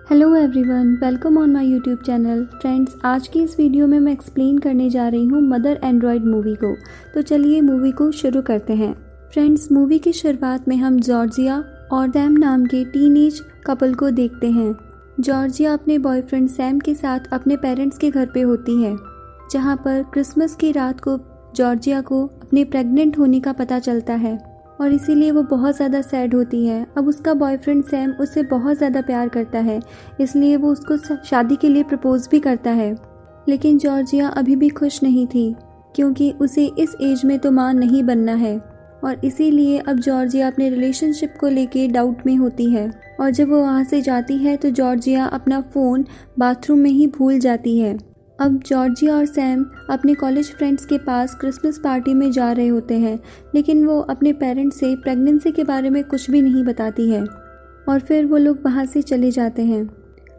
Hello everyone, welcome on my YouTube channel. Friends, आज की इस वीडियो में मैं एक्सप्लेन करने जा रही हूँ मदर एंड्रॉयड मूवी को। तो चलिए मूवी को शुरू करते हैं। फ्रेंड्स, मूवी की शुरुआत में हम जॉर्जिया और सैम नाम के टीनेज कपल को देखते हैं। जॉर्जिया अपने बॉयफ्रेंड सैम के साथ अपने पेरेंट्स के घर पे होती है, जहाँ पर क्रिसमस की रात को जॉर्जिया को अपने प्रेग्नेंट होने का पता चलता है और इसीलिए वो बहुत ज़्यादा सैड होती है। अब उसका बॉयफ्रेंड सैम उससे बहुत ज़्यादा प्यार करता है, इसलिए वो उसको शादी के लिए प्रपोज भी करता है। लेकिन जॉर्जिया अभी भी खुश नहीं थी, क्योंकि उसे इस एज में तो माँ नहीं बनना है और इसीलिए अब जॉर्जिया अपने रिलेशनशिप को लेके डाउट में होती है। और जब वो वहाँ से जाती है तो जॉर्जिया अपना फ़ोन बाथरूम में ही भूल जाती है। अब जॉर्जिया और सैम अपने कॉलेज फ्रेंड्स के पास क्रिसमस पार्टी में जा रहे होते हैं, लेकिन वो अपने पेरेंट्स से प्रेगनेंसी के बारे में कुछ भी नहीं बताती है और फिर वो लोग वहाँ से चले जाते हैं।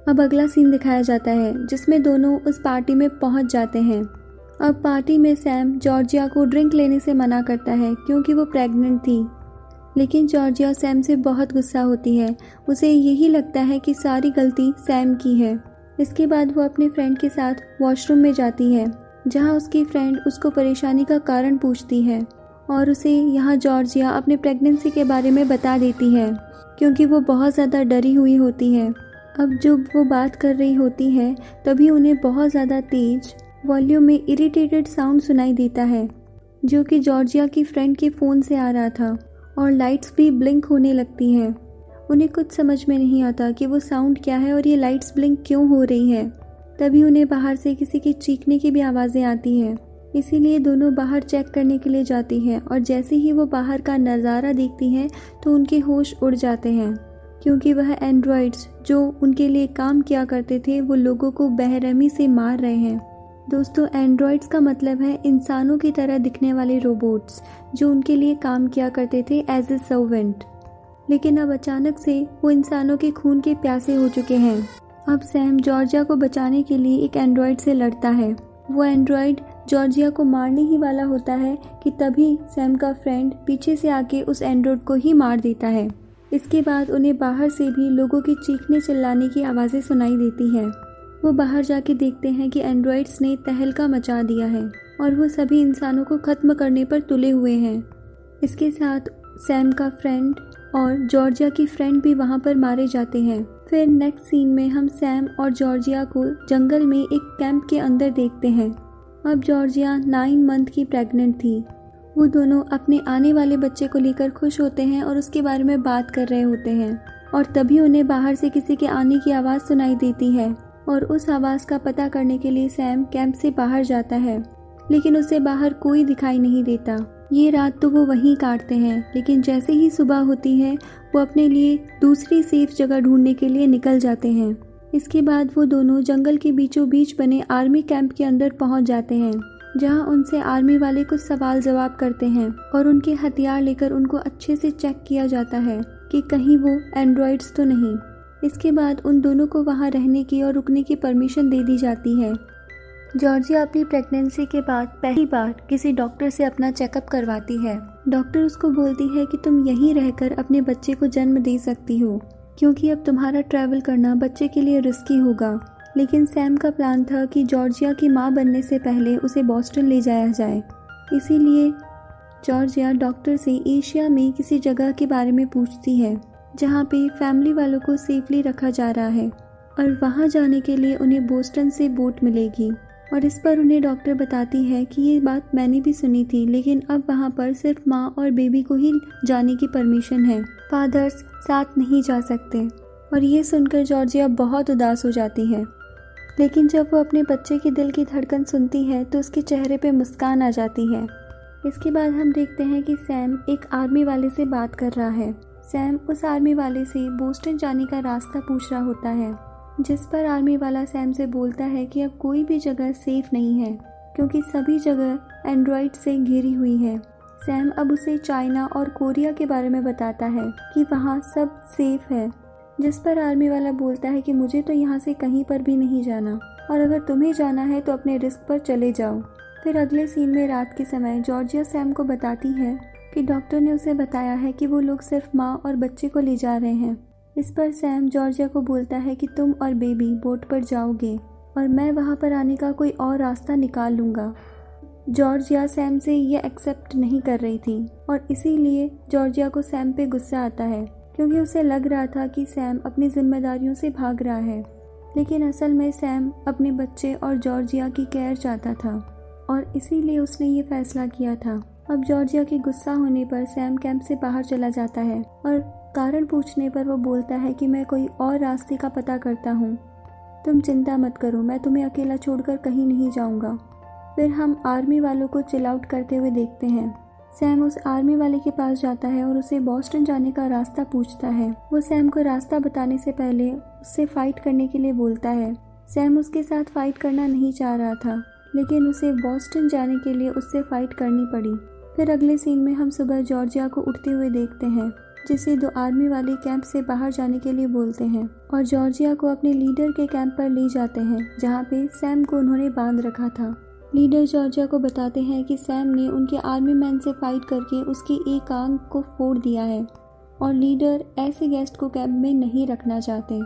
अब अगला सीन दिखाया जाता है, जिसमें दोनों उस पार्टी में पहुँच जाते हैं। अब पार्टी में सैम जॉर्जिया को ड्रिंक लेने से मना करता है, क्योंकि वो प्रेग्नेंट थी। लेकिन जॉर्जिया सैम से बहुत गुस्सा होती है। उसे यही लगता है कि सारी गलती सैम की है। इसके बाद वो अपने फ्रेंड के साथ वॉशरूम में जाती है, जहां उसकी फ्रेंड उसको परेशानी का कारण पूछती है और उसे यहाँ जॉर्जिया अपने प्रेगनेंसी के बारे में बता देती है, क्योंकि वो बहुत ज़्यादा डरी हुई होती है। अब जब वो बात कर रही होती है, तभी उन्हें बहुत ज़्यादा तेज वॉल्यूम में इरिटेटेड साउंड सुनाई देता है, जो कि जॉर्जिया की फ्रेंड के फ़ोन से आ रहा था, और लाइट्स भी ब्लिंक होने लगती हैं। उन्हें कुछ समझ में नहीं आता कि वो साउंड क्या है और ये लाइट्स ब्लिंक क्यों हो रही है। तभी उन्हें बाहर से किसी के चीखने की भी आवाज़ें आती हैं, इसीलिए दोनों बाहर चेक करने के लिए जाती हैं। और जैसे ही वो बाहर का नज़ारा देखती हैं तो उनके होश उड़ जाते हैं, क्योंकि वह एंड्रॉइड्स जो उनके लिए काम किया करते थे वो लोगों को बेरहमी से मार रहे हैं। दोस्तों, एंड्रॉइड्स का मतलब है इंसानों की तरह दिखने वाले रोबोट्स, जो उनके लिए काम किया करते थे एज ए सर्वेंट। लेकिन अब अचानक से वो इंसानों के खून के प्यासे हो चुके हैं। अब सैम जॉर्जिया को बचाने के लिए एक एंड्रॉयड से लड़ता है। वो एंड्रॉयड जॉर्जिया को मारने ही वाला होता है कि तभी सैम का फ्रेंड पीछे से आके उस एंड्रॉयड को ही मार देता है। इसके बाद उन्हें बाहर से भी लोगों की चीखने चिल्लाने की आवाज़ें सुनाई देती हैं। वो बाहर जाके देखते हैं कि एंड्रॉयड्स ने तहलका मचा दिया है और वो सभी इंसानों को ख़त्म करने पर तुले हुए हैं। इसके साथ सैम का फ्रेंड और जॉर्जिया की फ्रेंड भी वहाँ पर मारे जाते हैं। फिर नेक्स्ट सीन में हम सैम और जॉर्जिया को जंगल में एक कैंप के अंदर देखते हैं। अब जॉर्जिया 9 मंथ की प्रेग्नेंट थी। वो दोनों अपने आने वाले बच्चे को लेकर खुश होते हैं और उसके बारे में बात कर रहे होते हैं, और तभी उन्हें बाहर से किसी के आने की आवाज़ सुनाई देती है और उस आवाज़ का पता करने के लिए सैम कैंप से बाहर जाता है, लेकिन उसे बाहर कोई दिखाई नहीं देता। ये रात तो वो वहीं काटते हैं, लेकिन जैसे ही सुबह होती है वो अपने लिए दूसरी सेफ जगह ढूंढने के लिए निकल जाते हैं। इसके बाद वो दोनों जंगल के बीचों बीच बने आर्मी कैंप के अंदर पहुंच जाते हैं, जहां उनसे आर्मी वाले कुछ सवाल जवाब करते हैं और उनके हथियार लेकर उनको अच्छे से चेक किया जाता है कि कहीं वो एंड्रॉइड्स तो नहीं। इसके बाद उन दोनों को वहाँ रहने की और रुकने की परमिशन दे दी जाती है। जॉर्जिया अपनी प्रेगनेंसी के बाद पहली बार किसी डॉक्टर से अपना चेकअप करवाती है। डॉक्टर उसको बोलती है कि तुम यहीं रहकर अपने बच्चे को जन्म दे सकती हो, क्योंकि अब तुम्हारा ट्रैवल करना बच्चे के लिए रिस्की होगा। लेकिन सैम का प्लान था कि जॉर्जिया की माँ बनने से पहले उसे बॉस्टन ले जाया जाए। इसीलिए जॉर्जिया डॉक्टर से एशिया में किसी जगह के बारे में पूछती है, जहाँ पे फैमिली वालों को सेफली रखा जा रहा है, और वहाँ जाने के लिए उन्हें बोस्टन से बोट मिलेगी। और इस पर उन्हें डॉक्टर बताती है कि ये बात मैंने भी सुनी थी, लेकिन अब वहाँ पर सिर्फ माँ और बेबी को ही जाने की परमिशन है, फादर्स साथ नहीं जा सकते। और ये सुनकर जॉर्जिया बहुत उदास हो जाती है। लेकिन जब वो अपने बच्चे की दिल की धड़कन सुनती है तो उसके चेहरे पे मुस्कान आ जाती है। इसके बाद हम देखते हैं कि सैम एक आर्मी वाले से बात कर रहा है। सैम उस आर्मी वाले से बोस्टन जाने का रास्ता पूछ रहा होता है, जिस पर आर्मी वाला सैम से बोलता है कि अब कोई भी जगह सेफ नहीं है, क्योंकि सभी जगह एंड्रॉइड से घिरी हुई है। सैम अब उसे चाइना और कोरिया के बारे में बताता है कि वहाँ सब सेफ है, जिस पर आर्मी वाला बोलता है कि मुझे तो यहाँ से कहीं पर भी नहीं जाना, और अगर तुम्हें जाना है तो अपने रिस्क पर चले जाओ। फिर अगले सीन में रात के समय जॉर्जिया सैम को बताती है कि डॉक्टर ने उसे बताया है कि वो लोग सिर्फ माँ और बच्चे को ले जा रहे हैं, इस पर सैम जॉर्जिया को बोलता है कि तुम और बेबी बोट पर जाओगे और मैं वहाँ पर आने का कोई और रास्ता निकाल लूँगा। जॉर्जिया सैम से ये एक्सेप्ट नहीं कर रही थी और इसीलिए जॉर्जिया को सैम पे गुस्सा आता है, क्योंकि उसे लग रहा था कि सैम अपनी जिम्मेदारियों से भाग रहा है, लेकिन असल में सैम अपने बच्चे और जॉर्जिया की केयर चाहता था और इसीलिए उसने ये फैसला किया था। अब जॉर्जिया के गुस्सा होने पर सैम कैंप से बाहर चला जाता है और कारण पूछने पर वो बोलता है कि मैं कोई और रास्ते का पता करता हूँ, तुम चिंता मत करो, मैं तुम्हें अकेला छोड़कर कहीं नहीं जाऊँगा। फिर हम आर्मी वालों को चिल आउट करते हुए देखते हैं। सैम उस आर्मी वाले के पास जाता है और उसे बॉस्टन जाने का रास्ता पूछता है। वो सैम को रास्ता बताने से पहले उससे फाइट करने के लिए बोलता है। सैम उसके साथ फाइट करना नहीं चाह रहा था, लेकिन उसे बॉस्टन जाने के लिए उससे फाइट करनी पड़ी। फिर अगले सीन में हम सुबह जॉर्जिया को उठते हुए देखते हैं, जिसे 2 आर्मी वाले कैंप से बाहर जाने के लिए बोलते हैं और जॉर्जिया को अपने लीडर के कैंप पर ले जाते हैं, जहाँ पे सैम को उन्होंने बांध रखा था। लीडर जॉर्जिया को बताते हैं कि सैम ने उनके आर्मी मैन से फाइट करके उसकी एक आंख को फोड़ दिया है और लीडर ऐसे गेस्ट को कैंप में नहीं रखना चाहते।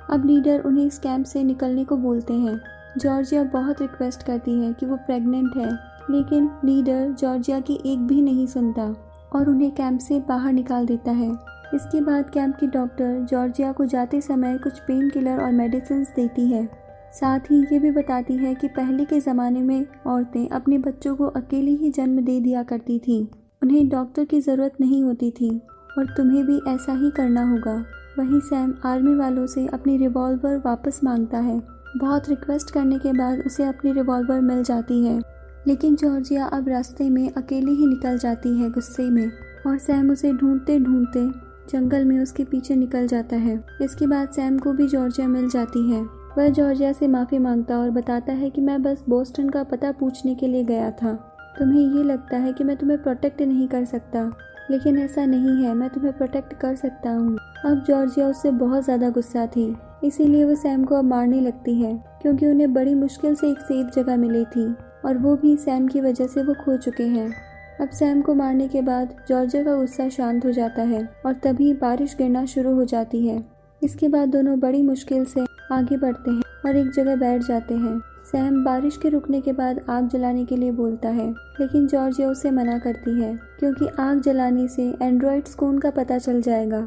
अब लीडर उन्हें इस कैंप से निकलने को बोलते हैं। जॉर्जिया बहुत रिक्वेस्ट करती है कि वो प्रेग्नेंट है, लेकिन लीडर जॉर्जिया की एक भी नहीं सुनता और उन्हें कैंप से बाहर निकाल देता है। इसके बाद कैंप की डॉक्टर जॉर्जिया को जाते समय कुछ पेन किलर और मेडिसिन देती है। साथ ही ये भी बताती है कि पहले के ज़माने में औरतें अपने बच्चों को अकेली ही जन्म दे दिया करती थी, उन्हें डॉक्टर की ज़रूरत नहीं होती थी और तुम्हें भी ऐसा ही करना होगा। वहीं सैम आर्मी वालों से अपनी रिवॉल्वर वापस मांगता है। बहुत रिक्वेस्ट करने के बाद उसे अपनी रिवॉल्वर मिल जाती है, लेकिन जॉर्जिया अब रास्ते में अकेली ही निकल जाती है गुस्से में और सैम उसे ढूंढते ढूंढते जंगल में उसके पीछे निकल जाता है। इसके बाद सैम को भी जॉर्जिया मिल जाती है। वह जॉर्जिया से माफ़ी मांगता और बताता है कि मैं बस बॉस्टन का पता पूछने के लिए गया था। तुम्हें ये लगता है कि मैं तुम्हें प्रोटेक्ट नहीं कर सकता, लेकिन ऐसा नहीं है, मैं तुम्हें प्रोटेक्ट कर सकता हूँ। अब जॉर्जिया उससे बहुत ज़्यादा गुस्सा थी, इसीलिए वो सैम को अब मारने लगती है, क्योंकि उन्हें बड़ी मुश्किल से एक सेफ जगह मिली थी और वो भी सैम की वजह से वो खो चुके हैं। अब सैम को मारने के बाद जॉर्जिया का गुस्सा शांत हो जाता है और तभी बारिश गिरना शुरू हो जाती है। इसके बाद दोनों बड़ी मुश्किल से आगे बढ़ते हैं और एक जगह बैठ जाते हैं। सैम बारिश के रुकने के बाद आग जलाने के लिए बोलता है, लेकिन जॉर्जिया उसे मना करती है, क्योंकि आग जलाने से एंड्रॉइड्स को उनका पता चल जाएगा।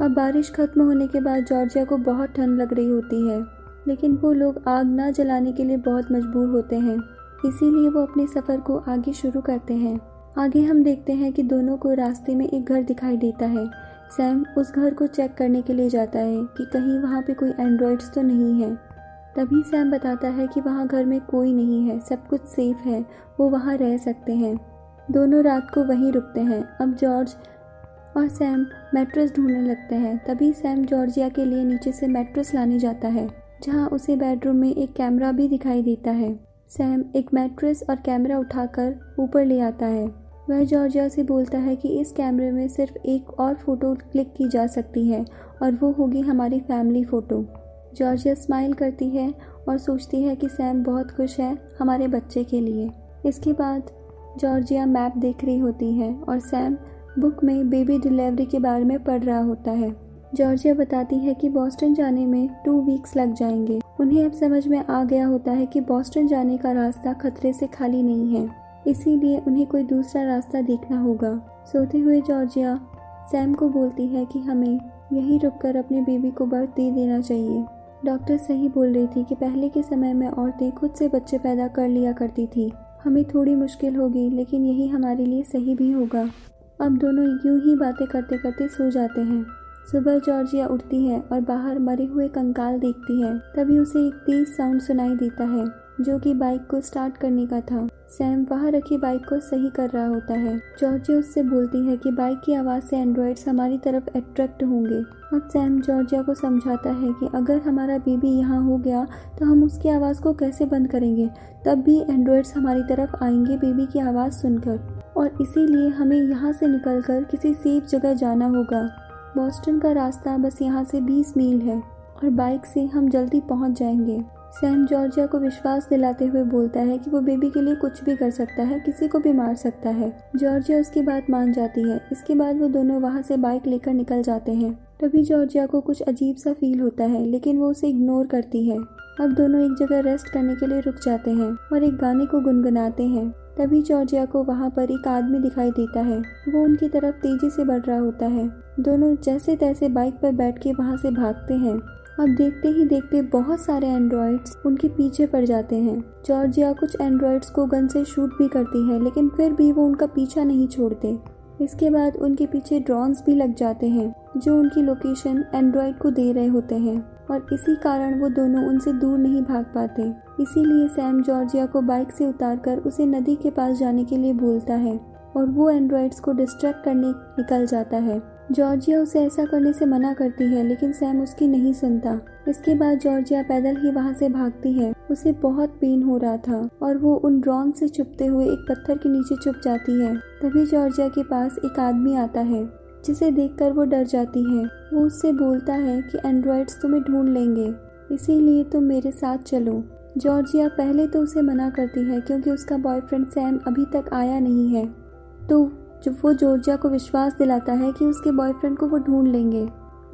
अब बारिश खत्म होने के बाद जॉर्जिया को बहुत ठंड लग रही होती है, लेकिन वो लोग आग ना जलाने के लिए बहुत मजबूर होते हैं, इसीलिए वो अपने सफ़र को आगे शुरू करते हैं। आगे हम देखते हैं कि दोनों को रास्ते में एक घर दिखाई देता है। सैम उस घर को चेक करने के लिए जाता है कि कहीं वहाँ पे कोई एंड्रॉइड्स तो नहीं है। तभी सैम बताता है कि वहाँ घर में कोई नहीं है, सब कुछ सेफ है, वो वहाँ रह सकते हैं। दोनों रात को वहीं रुकते हैं। अब जॉर्ज और सैम मैट्रेस ढूंढने लगते हैं। तभी सैम जॉर्जिया के लिए नीचे से मैट्रेस लाने जाता है, जहाँ उसे बेडरूम में एक कैमरा भी दिखाई देता है। सैम एक मैट्रेस और कैमरा उठाकर ऊपर ले आता है। वह जॉर्जिया से बोलता है कि इस कैमरे में सिर्फ एक और फ़ोटो क्लिक की जा सकती है और वो होगी हमारी फैमिली फ़ोटो। जॉर्जिया स्माइल करती है और सोचती है कि सैम बहुत खुश है हमारे बच्चे के लिए। इसके बाद जॉर्जिया मैप देख रही होती है और सैम बुक में बेबी डिलीवरी के बारे में पढ़ रहा होता है। जॉर्जिया बताती है कि बॉस्टन जाने में 2 वीक्स लग जाएंगे। उन्हें अब समझ में आ गया होता है कि बॉस्टन जाने का रास्ता खतरे से खाली नहीं है, इसीलिए उन्हें कोई दूसरा रास्ता देखना होगा। सोते हुए जॉर्जिया सैम को बोलती है कि हमें यहीं रुककर अपने बेबी को बर्थ दे देना चाहिए। डॉक्टर सही बोल रही थी कि पहले के समय में औरतें खुद से बच्चे पैदा कर लिया करती थी। हमें थोड़ी मुश्किल होगी, लेकिन यही हमारे लिए सही भी होगा। अब दोनों यूं ही बातें करते करते सो जाते हैं। सुबह जॉर्जिया उठती है और बाहर मरे हुए कंकाल देखती है। तभी उसे एक तेज साउंड सुनाई देता है, जो कि बाइक को स्टार्ट करने का था। सैम वहाँ रखी बाइक को सही कर रहा होता है। जॉर्जिया उससे बोलती है कि बाइक की आवाज़ से एंड्रॉइड्स हमारी तरफ अट्रैक्ट होंगे। अब सैम जॉर्जिया को समझाता है कि अगर हमारा बेबी यहाँ हो गया तो हम उसकी आवाज़ को कैसे बंद करेंगे, तब भी एंड्रॉइड्स हमारी तरफ आएंगे बेबी की आवाज़ सुनकर, और इसीलिए हमें यहाँ से निकलकर किसी सेफ जगह जाना होगा। बॉस्टन का रास्ता बस यहाँ से 20 मील है और बाइक से हम जल्दी पहुँच जाएंगे। सैम जॉर्जिया को विश्वास दिलाते हुए बोलता है कि वो बेबी के लिए कुछ भी कर सकता है, किसी को भी मार सकता है। जॉर्जिया उसकी बात मान जाती है। इसके बाद वो दोनों वहाँ से बाइक लेकर निकल जाते हैं। तभी जॉर्जिया को कुछ अजीब सा फील होता है, लेकिन वो उसे इग्नोर करती है। अब दोनों एक जगह रेस्ट करने के लिए रुक जाते हैं और एक गाने को गुनगुनाते हैं। तभी जॉर्जिया को वहाँ पर एक आदमी दिखाई देता है। वो उनकी तरफ तेजी से बढ़ रहा होता है। दोनों जैसे तैसे बाइक पर बैठ के वहाँ से भागते हैं। अब देखते ही देखते बहुत सारे एंड्रॉइड्स उनके पीछे पड़ जाते हैं। जॉर्जिया कुछ एंड्रॉइड्स को गन से शूट भी करती है, लेकिन फिर भी वो उनका पीछा नहीं छोड़ते। इसके बाद उनके पीछे ड्रोन्स भी लग जाते हैं जो उनकी लोकेशन एंड्रॉइड को दे रहे होते हैं, और इसी कारण वो दोनों उनसे दूर नहीं भाग पाते। इसीलिए सैम जॉर्जिया को बाइक से उतारकर उसे नदी के पास जाने के लिए बोलता है और वो एंड्रॉइड्स को डिस्ट्रैक्ट करने निकल जाता है। जॉर्जिया उसे ऐसा करने से मना करती है, लेकिन सैम उसकी नहीं सुनता। इसके बाद जॉर्जिया पैदल ही वहाँ से भागती है। उसे बहुत पेन हो रहा था और वो उन ड्रोन से छुपते हुए एक पत्थर के नीचे छुप जाती है। तभी जॉर्जिया के पास एक आदमी आता है, जिसे देखकर वो डर जाती है। वो उससे बोलता है कि एंड्रॉइड्स तुम्हें ढूंढ लेंगे, इसीलिए तुम मेरे साथ चलो। जॉर्जिया पहले तो उसे मना करती है क्योंकि उसका बॉयफ्रेंड सैम अभी तक आया नहीं है। तो जब वो जॉर्जिया को विश्वास दिलाता है कि उसके बॉयफ्रेंड को वो ढूंढ लेंगे।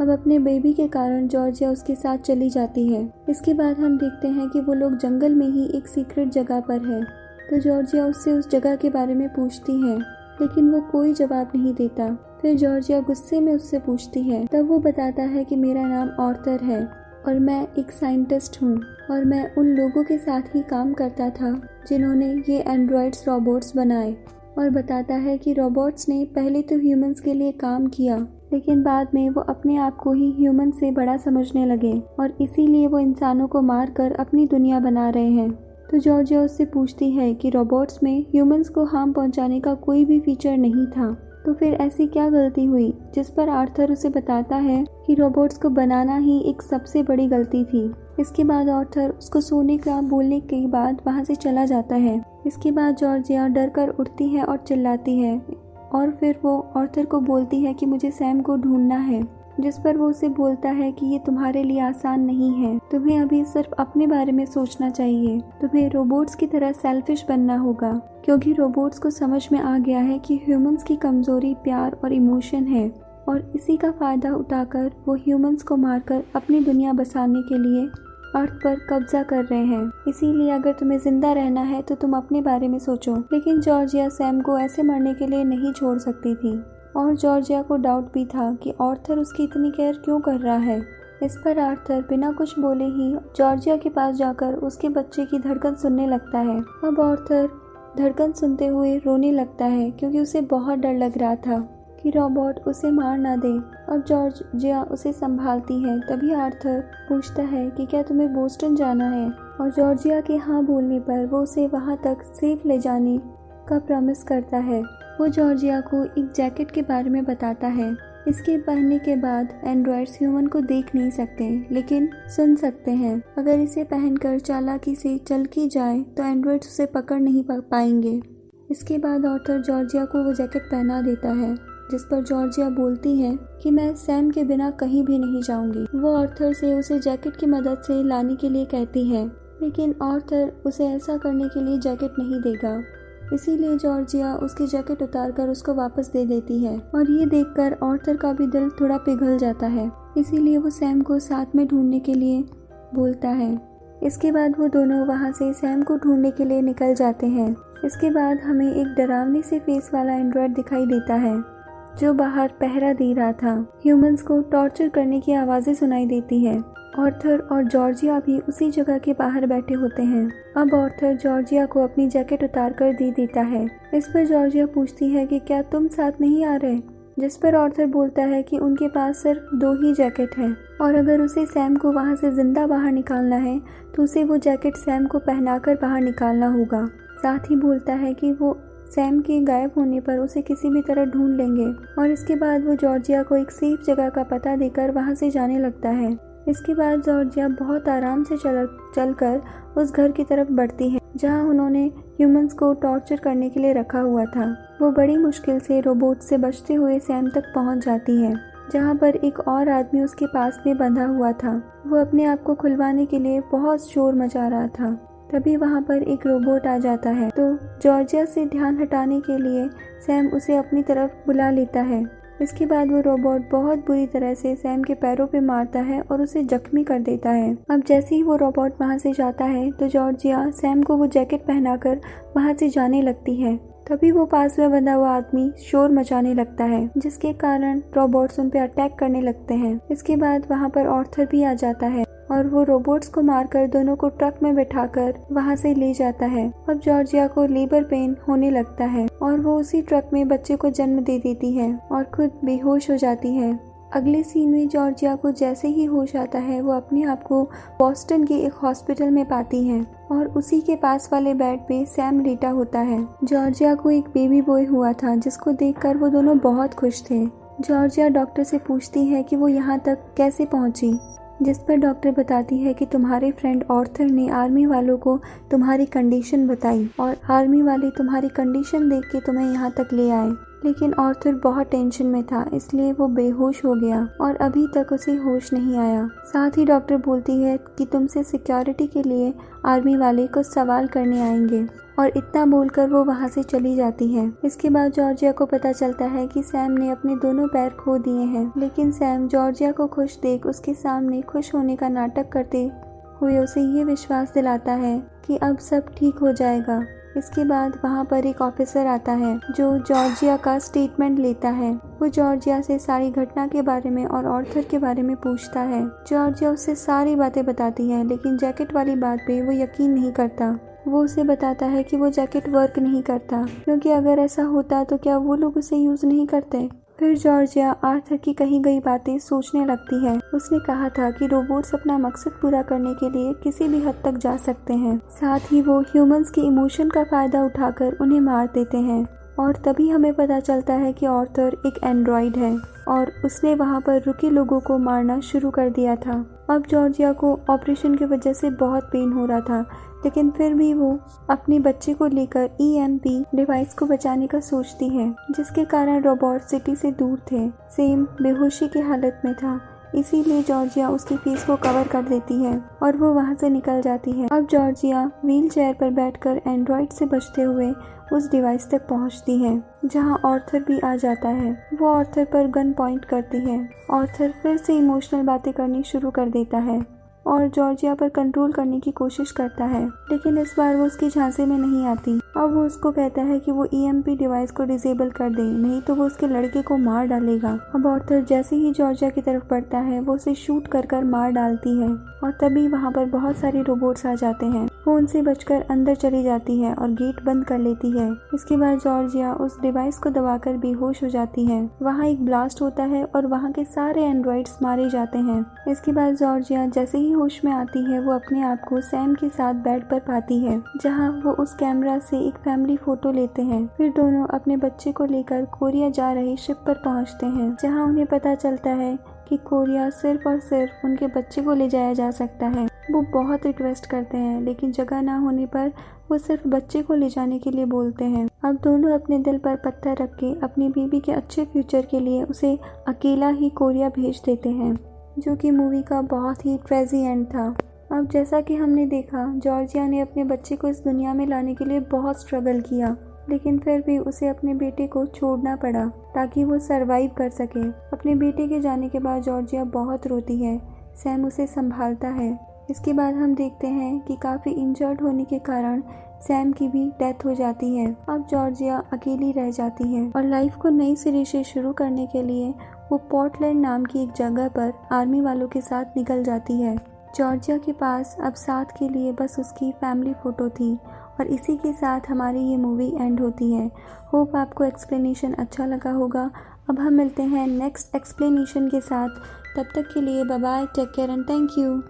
अब अपने बेबी के कारण जॉर्जिया उसके साथ चली जाती है। इसके बाद हम देखते हैं कि वो लोग जंगल में ही एक सीक्रेट जगह पर है। तो जॉर्जिया उससे उस जगह के बारे में पूछती है, लेकिन वो कोई जवाब नहीं देता। फिर जॉर्जिया गुस्से में उससे पूछती है। तब वो बताता है कि मेरा नाम आर्थर है और मैं एक साइंटिस्ट हूँ और मैं उन लोगों के साथ ही काम करता था जिन्होंने ये एंड्रॉइड्स रोबोट्स बनाए, और बताता है कि रोबोट्स ने पहले तो ह्यूमंस के लिए काम किया, लेकिन बाद में वो अपने आप को ही ह्यूमन से बड़ा समझने लगे और इसीलिए वो इंसानों को मारकर अपनी दुनिया बना रहे हैं। तो जॉर्जिया उससे पूछती है कि रोबोट्स में ह्यूमंस को हार्म पहुंचाने का कोई भी फीचर नहीं था, तो फिर ऐसी क्या गलती हुई, जिस पर आर्थर उसे बताता है कि रोबोट्स को बनाना ही एक सबसे बड़ी गलती थी। इसके बाद आर्थर उसको सोने का बोलने के बाद वहाँ से चला जाता है। इसके बाद जॉर्जिया डर कर उठती है और चिल्लाती है, और फिर वो आर्थर को बोलती है कि मुझे सैम को ढूंढना है, जिस पर वो उसे बोलता है कि ये तुम्हारे लिए आसान नहीं है। तुम्हें अभी सिर्फ अपने बारे में सोचना चाहिए। तुम्हें रोबोट्स की तरह सेल्फिश बनना होगा, क्योंकि रोबोट्स को समझ में आ गया है कि ह्यूमंस की कमजोरी प्यार और इमोशन है, और इसी का फायदा उठाकर वो ह्यूमंस को मारकर अपनी दुनिया बसाने के लिए अर्थ पर कब्जा कर रहे हैं। इसीलिए अगर तुम्हें जिंदा रहना है तो तुम अपने बारे में सोचो। लेकिन जॉर्जिया सैम को ऐसे मरने के लिए नहीं छोड़ सकती थी, और जॉर्जिया को डाउट भी था कि आर्थर उसकी इतनी केयर क्यों कर रहा है। इस पर आर्थर बिना कुछ बोले ही जॉर्जिया के पास जाकर उसके बच्चे की धड़कन सुनने लगता है। अब आर्थर धड़कन सुनते हुए रोने लगता है, क्योंकि उसे बहुत डर लग रहा था कि रोबोट उसे मार ना दे। अब जॉर्जिया उसे संभालती है। तभी आर्थर पूछता है कि क्या तुम्हें बोस्टन जाना है, और जॉर्जिया के हाँ बोलने पर वो उसे वहाँ तक सेफ ले जाने का प्रॉमिस करता है। वो जॉर्जिया को एक जैकेट के बारे में बताता है। इसके पहनने के बाद एंड्रॉइड्स ह्यूमन को देख नहीं सकते, लेकिन सुन सकते हैं। अगर इसे पहनकर चालाकी से चल की जाए तो एंड्रॉइड्स उसे पकड़ नहीं पाएंगे। इसके बाद आर्थर जॉर्जिया को वो जैकेट पहना देता है, जिस पर जॉर्जिया बोलती है कि मैं सैम के बिना कहीं भी नहीं जाऊंगी। वो आर्थर से उसे जैकेट की मदद से लाने के लिए कहती है, लेकिन आर्थर उसे ऐसा करने के लिए जैकेट नहीं देगा। इसीलिए जॉर्जिया उसकी जैकेट उतारकर उसको वापस दे देती है, और ये देखकर आर्थर का भी दिल थोड़ा पिघल जाता है। इसीलिए वो सैम को साथ में ढूंढने के लिए बोलता है। इसके बाद वो दोनों वहाँ से सैम को ढूंढने के लिए निकल जाते हैं। इसके बाद हमें एक डरावने से फेस वाला एंड्रॉइड दिखाई देता है, जो बाहर पहरा दे रहा था। ह्यूमंस को टॉर्चर करने की आवाज़ें सुनाई देती है। आर्थर और जॉर्जिया भी उसी जगह के बाहर बैठे होते हैं। अब आर्थर जॉर्जिया को अपनी जैकेट उतार कर दे देता है। इस पर जॉर्जिया पूछती है कि क्या तुम साथ नहीं आ रहे, जिस पर आर्थर बोलता है कि उनके पास सिर्फ 2 ही जैकेट है, और अगर उसे सैम को वहाँ से जिंदा बाहर निकालना है तो उसे वो जैकेट सैम को पहनाकर बाहर निकालना होगा। साथ ही बोलता है कि वो सैम के गायब होने पर उसे किसी भी तरह ढूंढ लेंगे, और इसके बाद वो जॉर्जिया को एक सेफ जगह का पता देकर वहाँ से जाने लगता है। इसके बाद जॉर्जिया बहुत आराम से चलकर उस घर की तरफ बढ़ती है जहाँ उन्होंने ह्यूमंस को टॉर्चर करने के लिए रखा हुआ था। वो बड़ी मुश्किल से रोबोट से बचते हुए सैम तक पहुँच जाती है, जहाँ पर एक और आदमी उसके पास में बंधा हुआ था। वो अपने आप को खुलवाने के लिए बहुत शोर मचा रहा था। तभी वहाँ पर एक रोबोट आ जाता है, तो जॉर्जिया से ध्यान हटाने के लिए सैम उसे अपनी तरफ बुला लेता है। इसके बाद वो रोबोट बहुत बुरी तरह से सैम के पैरों पे मारता है और उसे जख्मी कर देता है। अब जैसे ही वो रोबोट वहाँ से जाता है तो जॉर्जिया सैम को वो जैकेट पहनाकर वहाँ से जाने लगती है। तभी वो पास में बंधा हुआ आदमी शोर मचाने लगता है, जिसके कारण रोबोट्स उन पे अटैक करने लगते हैं। इसके बाद वहाँ पर ऑर्थर भी आ जाता है और वो रोबोट्स को मारकर दोनों को ट्रक में बैठाकर वहाँ से ले जाता है। अब जॉर्जिया को लेबर पेन होने लगता है और वो उसी ट्रक में बच्चे को जन्म दे देती है और खुद बेहोश हो जाती है। अगले सीन में जॉर्जिया को जैसे ही होश आता है वो अपने आप को बॉस्टन के एक हॉस्पिटल में पाती है और उसी के पास वाले बेड पे सैम लेटा होता है। जॉर्जिया को एक बेबी बॉय हुआ था जिसको देखकर वो दोनों बहुत खुश थे। जॉर्जिया डॉक्टर से पूछती है कि वो यहाँ तक कैसे पहुँची, जिस पर डॉक्टर बताती है कि तुम्हारे फ्रेंड ऑर्थर ने आर्मी वालों को तुम्हारी कंडीशन बताई और आर्मी वाले तुम्हारी कंडीशन देख के तुम्हें यहाँ तक ले आए। लेकिन ऑर्थर बहुत टेंशन में था, इसलिए वो बेहोश हो गया और अभी तक उसे होश नहीं आया। साथ ही डॉक्टर बोलती है कि तुमसे सिक्योरिटी के लिए आर्मी वाले कुछ सवाल करने आएंगे और इतना बोलकर वो वहाँ से चली जाती है। इसके बाद जॉर्जिया को पता चलता है कि सैम ने अपने दोनों पैर खो दिए हैं, लेकिन सैम जॉर्जिया को खुश देख उसके सामने खुश होने का नाटक करते हुए उसे ये विश्वास दिलाता है कि अब सब ठीक हो जाएगा। इसके बाद वहाँ पर एक ऑफिसर आता है जो जॉर्जिया का स्टेटमेंट लेता है। वो जॉर्जिया से सारी घटना के बारे में और ऑर्थर के बारे में पूछता है। जॉर्जिया उससे सारी बातें बताती है, लेकिन जैकेट वाली बात पे वो यकीन नहीं करता। वो उसे बताता है कि वो जैकेट वर्क नहीं करता, क्योंकि अगर ऐसा होता तो क्या वो लोग उसे यूज़ नहीं करते। फिर जॉर्जिया आर्थर की कही गई बातें सोचने लगती है। उसने कहा था कि रोबोट्स अपना मकसद पूरा करने के लिए किसी भी हद तक जा सकते हैं, साथ ही वो ह्यूमंस के इमोशन का फायदा उठाकर उन्हें मार देते हैं। और तभी हमें पता चलता है कि ऑर्थर एक एंड्रॉइड है और उसने वहाँ पर रुके लोगों को मारना शुरू कर दिया था। अब जॉर्जिया को ऑपरेशन की वजह से बहुत पेन हो रहा था, लेकिन फिर भी वो अपने बच्चे को लेकर EMP डिवाइस को बचाने का सोचती है, जिसके कारण रोबोट सिटी से दूर थे। सैम बेहोशी की हालत में था, इसीलिए जॉर्जिया उसके फेस को कवर कर देती है और वो वहाँ से निकल जाती है। अब जॉर्जिया व्हील चेयर पर बैठकर एंड्रॉइड से बचते हुए उस डिवाइस तक पहुँचती है, जहाँ ऑर्थर भी आ जाता है। वो ऑर्थर पर गन पॉइंट करती है। ऑर्थर फिर से इमोशनल बातें करनी शुरू कर देता है और जॉर्जिया पर कंट्रोल करने की कोशिश करता है, लेकिन इस बार वो उसके झांसे में नहीं आती। अब वो उसको कहता है कि वो EMP डिवाइस को डिसेबल कर दे, नहीं तो वो उसके लड़के को मार डालेगा। अब ऑर्थर जैसे ही जॉर्जिया की तरफ बढ़ता है वो उसे शूट कर मार डालती है और तभी वहाँ पर बहुत सारे रोबोट्स आ जाते हैं। वो उनसे बचकर अंदर चली जाती है और गेट बंद कर लेती है। इसके बाद जॉर्जिया उस डिवाइस को दबाकर बेहोश हो जाती है। वहाँ एक ब्लास्ट होता है और वहाँ के सारे एंड्रॉइड्स मारे जाते हैं। इसके बाद जॉर्जिया जैसे ही होश में आती है वो अपने आप को सैम के साथ बेड पर पाती है, जहाँ वो उस कैमरा से एक फैमिली फोटो लेते हैं। फिर दोनों अपने बच्चे को लेकर कोरिया जा रही शिप पर पहुँचते हैं, जहाँ उन्हें पता चलता है कि कोरिया सिर्फ और सिर्फ उनके बच्चे को ले जाया जा सकता है। वो बहुत रिक्वेस्ट करते हैं, लेकिन जगह ना होने पर वो सिर्फ बच्चे को ले जाने के लिए बोलते हैं। अब दोनों अपने दिल पर पत्थर रख के अपनी बीवी के अच्छे फ्यूचर के लिए उसे अकेला ही कोरिया भेज देते हैं, जो कि मूवी का बहुत ही ट्रेजी एंड था। अब जैसा कि हमने देखा, जॉर्जिया ने अपने बच्चे को इस दुनिया में लाने के लिए बहुत स्ट्रगल किया, लेकिन फिर भी उसे अपने बेटे को छोड़ना पड़ा ताकि वो सरवाइव कर सके। अपने बेटे के जाने के बाद जॉर्जिया बहुत रोती है। सैम उसे संभालता है। इसके बाद हम देखते हैं कि काफ़ी इंजर्ड होने के कारण सैम की भी डेथ हो जाती है। अब जॉर्जिया अकेली रह जाती है और लाइफ को नई सिरे से शुरू करने के लिए वो पोर्टलैंड नाम की एक जगह पर आर्मी वालों के साथ निकल जाती है। जॉर्जिया के पास अब साथ के लिए बस उसकी फैमिली फ़ोटो थी और इसी के साथ हमारी ये मूवी एंड होती है। होप आपको एक्सप्लेनेशन अच्छा लगा होगा। अब हम मिलते हैं नेक्स्ट एक्सप्लेनेशन के साथ। तब तक के लिए bye bye, take care and thank you.